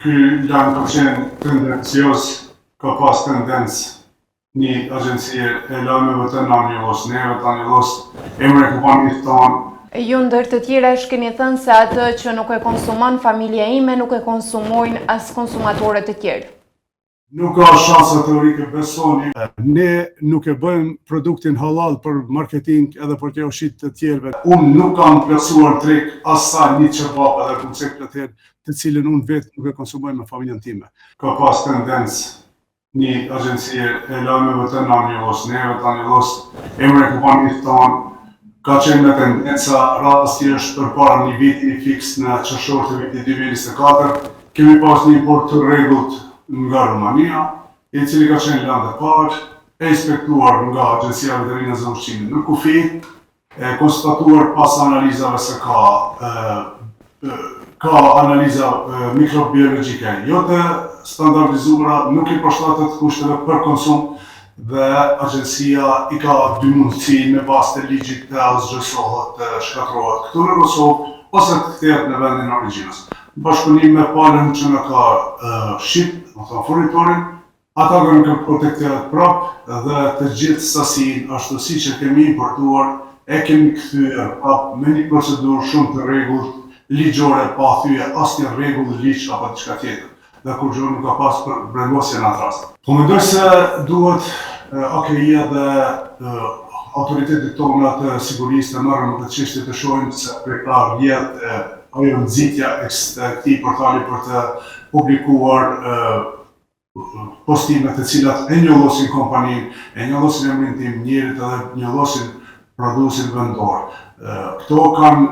ky lajm ka qenë tendencios, ka pas tendencë një agjencie e lajmeve të Nanjos, neve të Nanjos, emre kompanisë tonë. Ju ndër të tjera shkeni thënë se atë që nuk e konsumon familja ime nuk e konsumojnë as konsumatorët të tjerë. Nuk ka shansa teorike besoni. Ne nuk e bëjmë produktin halal për marketing edhe për të ushqit të tjerëve. Unë nuk kam plotësuar treg asaj një çevap edhe koncept të cilën unë vetë nuk e konsumoj me familjen time. Ka pas tendencë një agjencie e lajmeve të Nanjos, neve të Nanjos, emre kompanisë tonë, ka qenë me tendenca rastisht përpara një viti fiks në qershor të vitit 2024, kemi pas një import të rregullt nga Rumania, i cili ka qenë lëndë parë, e inspektuar nga Agjencia Veterinare e Ushqimit në kufi, e konstatuar pas analizave se ka analiza mikrobiologjike jo të standardizuara, nuk i përshtatet kushteve për konsum dhe agjencia i ka dy mundësi në bazë të ligjit të zgjësohet, të shkatërrohet këtu në Kosovë ose të kthehet në vendin e origjinës. Në bashkëpunim me palën që në ka shqip, furnitorin, ata kanë protektorat prapë dhe të gjithë sasinë ashtu si që kemi importuar e kemi kthyer prapë me një procedurë shumë të rregullt, ligjore, pa thyje asnjë rregull ligj apo diçka tjetër. Dhe kur gjë nuk ka pas për brengosje në atë rast. Po mendoj se duhet AKI-ja dhe autoritetet tona të sigurisë të marrin këtë çështje të shohin se prej ka vjet ajo nxitja e këtij portali për të publikuar postimet të cilat e njollosin kompaninë, e njollosin emrin tim, njerit edhe njollosin prodhuesin vendor. Këto kanë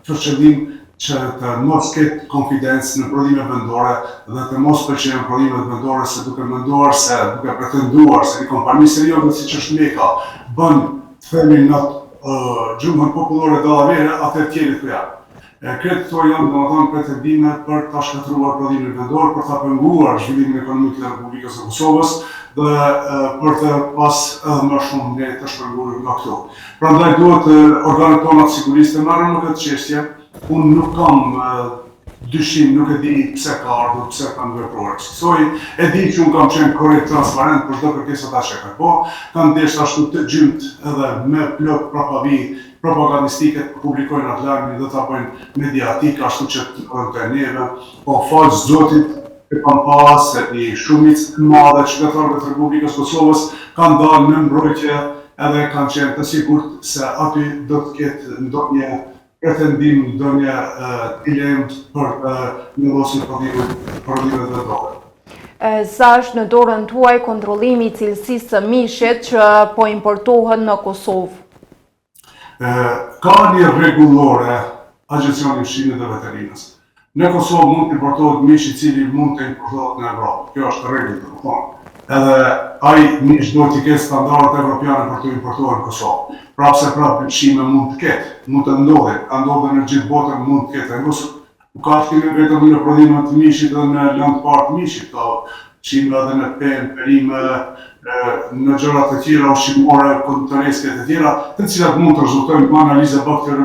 për qëllim që të mos ketë konfidencë në prodhime vendore dhe të mos pëlqejnë prodhimet vendore se duke menduar se, duke pretenduar se një kompani serioze siç është Meka bën të themin në gjumën popullore dallavere, atë tjerë ku janë. Kretë këto janë domethënë pretendime për ta shkatëruar prodhimin vendor, për ta penguar zhvillimin ekonomik të Republikës së Kosovës dhe për të pas edhe më shumë ne të shpërnguar nga këto. Prandaj duhet organet tona të sigurisë të marrin në këtë çështje. Unë nuk kam dyshim, nuk e di pse ka ardhur, pse kanë vepruar. Kësoj e di që unë kam qenë korrekt transparent për çdo kërkesë ta shekaj. Po kanë ndeshur ashtu të gjymt edhe me plot propavi propagandistike të publikojnë atë lajmin dhe ta bëjnë mediatik ashtu që të të neve. Po falë Zotit e kam pas se një shumicë të madhe qytetarëve të Republikës Kosovës kanë dalë në mbrojtje edhe kanë qenë të sigurt se aty do të ketë ndonjë pretendim, ndonjë dilem për njollosin prodhimet vendore. Sa është në dorën tuaj kontrollimi i cilësisë së mishit që po importohet në Kosovë? Ka një rregullore Agjencia e Ushqimit dhe Veterinës. Në Kosovë mund të importohet mish i cili mund të importohet në Evropë. Kjo është rregull, domethënë. Edhe ai mish duhet të ketë standardet evropiane për të importuar në Kosovë. Prapse pëlqime mund të ketë, mund të ndodhet, ka ndodhur në gjithë botën, mund të ketë. Nuk ka kemi vetëm në prodhimet të mishit dhe në lëndë parë të mishit, ka qime edhe në pemë, perime, në gjëra të tjera ushqimore, konditorieske të tjera, të cilat mund të rezultojnë me analiza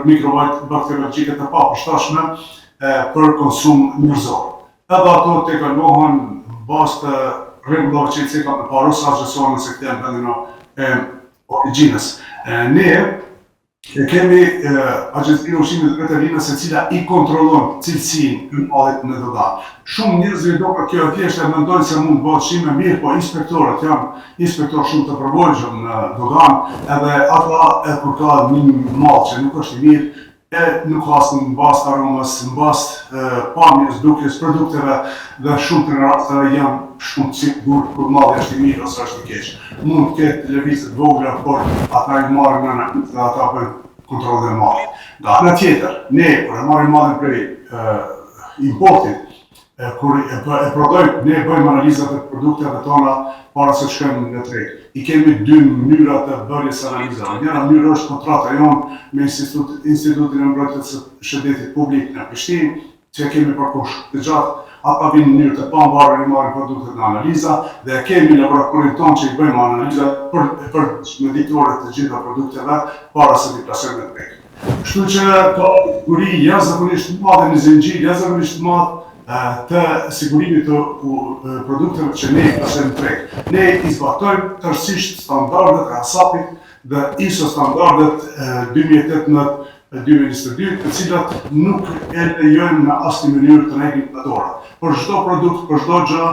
mikrobakteriologjike të papërshtatshme për konsum njerëzor. Edhe ato tekalohen bazë të rregullave që i kanë parë sa zgjesohen se këtë janë vendin e origjinës. Ne kemi Agjencinë e Ushqimit dhe Veterinës e cila i kontrollon cilësinë e mallit në dogan. Shumë njerëz duke kjo thjesht e mendojnë se mund të bëhet shime mirë, po inspektorët janë inspektorë shumë të përvojshëm në dogan, edhe ata kur ka një mall që nuk është i mirë, nuk hasin në bazë të aromës, në bazë pamjes, dukjes, produkteve dhe shumë të rasteve janë shumë të sigur kur malli është i mirë ose është i keq. Mund të ketë lëvizje të vogla, por ata i marrin në analizë dhe ata bëjnë kontrollin e mallit. Nga ana tjetër, ne kur e marrim mallin prej importit, kur e prodhojmë, ne bëjmë analizat e produkteve tona para se shkojmë në treg. I kemi dy mënyra të bërjes analizave. Njëra mënyrë është kontrata jonë me Institutin e Mbrojtjes së Shëndetit Publik në Prishtinë, që kemi përkohë të gjatë. Ata vinë në mënyrë të pavarur, i marrin produktet në analiza dhe kemi laboratorin tonë që i bëjmë analiza për meditore të gjitha produkteve para se t'i plasojmë në treg. Kështu që ka uri jashtëzakonisht të madhe në zinxhir, jashtëzakonisht të madh të sigurimit të produkteve që ne i plasojmë treg. Ne i zbatojmë tërësisht standardet e ASAP-it dhe ISO standardet 2018-2022, të cilat nuk e lejojnë në asnjë mënyrë të nekim në dorë. Për çdo produkt, për çdo gjë,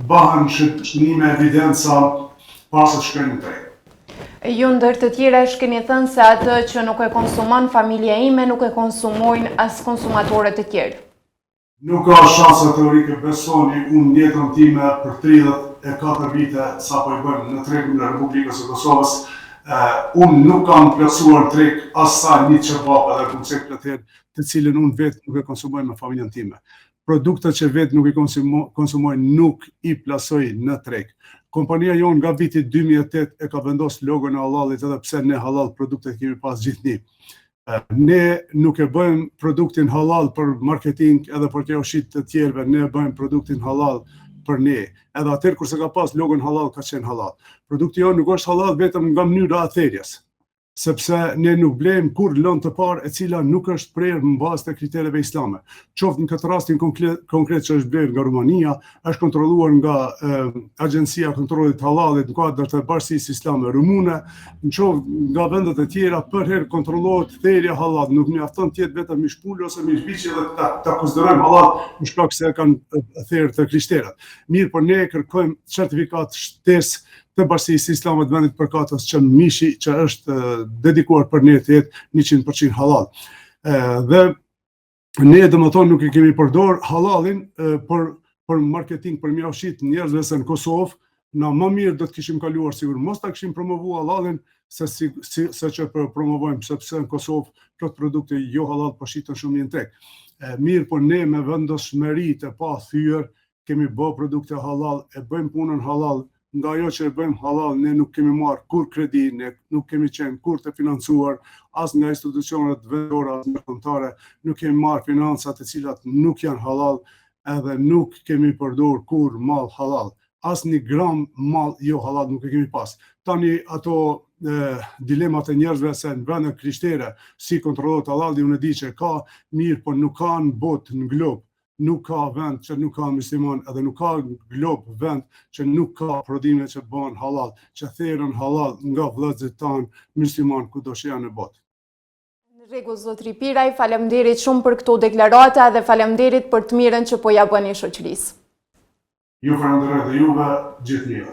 bëhen shënime, evidenca pas se shkojnë në treg. Ju ndër të tjera keni thënë se atë që nuk e konsumon familja ime nuk e konsumojnë as konsumatorët të tjerë. Nuk ka shanse teorike, besoni, unë jetën time për 34 vite sa po i bëjmë në tregun e Republikës së Kosovës, unë nuk kam plotësuar treg as sa një çebap edhe koncept të tjerë, të cilën unë vetë nuk e konsumoj me familjen time. Produktet që vetë nuk i konsumoj nuk i plasoj në treg. Kompania jonë nga viti 2008 e ka vendosur logon e halalit, edhe pse ne halal produktet kemi pas gjithnjë. Ne nuk e bëjmë produktin halal për marketing edhe për të ushqit të tjerëve, ne e bëjmë produktin halal për ne. Edhe atëherë kurse ka pas logon halal, ka qenë halal. Produkti jonë nuk është halal vetëm nga mënyra e thërjes, sepse ne nuk blejmë kur lëndë të parë e cila nuk është prerë në bazë të kritereve islame. Qoftë në këtë rastin konkret që është blerë nga Rumania, është kontrolluar nga Agjencia Kontrollit Halalit në kuadër të Bashkisë Islame Rumune, në qoftë nga vendet e tjera përherë kontrollohet therja halal, nuk mjafton të jetë vetëm mishpulë ose mishbiçi dhe ta konsiderojmë halal në shkak se kanë therë të krishterët. Mirë, por ne kërkojmë certifikat shtesë të Bashkisë Islame të vendit përkatës që mishi që është dedikuar për ne të jetë 100% halal. Dhe ne domethënë nuk i kemi përdor halalin për marketing, për mjafshit njerëzve se në Kosovë, na më mirë do të kishim kaluar sigur mos ta kishim promovuar halalin se që promovojmë, sepse në Kosovë këto produkte jo halal po shiten shumë në treg. Mirë, po ne me vendosmëri të pa thyer kemi bë produkte halal, e bëjmë punën halal. Nga ajo që e bëjmë halal, ne nuk kemi marrë kur kredi, ne nuk kemi qenë kur të financuar, as nga institucionet vendore, as nga kontare, nuk kemi marrë financat të cilat nuk janë halal, edhe nuk kemi përdor kur mall halal. As një gram mall jo halal nuk e kemi pas. Tani ato dilemat e njerëzve se në vende krishtere si kontrollohet halali, unë e di që ka, mirë, por nuk ka në botë, në glob. Nuk ka vend që nuk ka musliman, edhe nuk ka glob vend që nuk ka prodhime që bëhen halal, që therën halal nga vëllezërit tanë musliman kudo që janë në botë. Në rregull, zotri Piraj, faleminderit shumë për këto deklarata dhe faleminderit për të mirën që po ja bëni shoqërisë. Ju falenderoj dhe juve gjithnjë.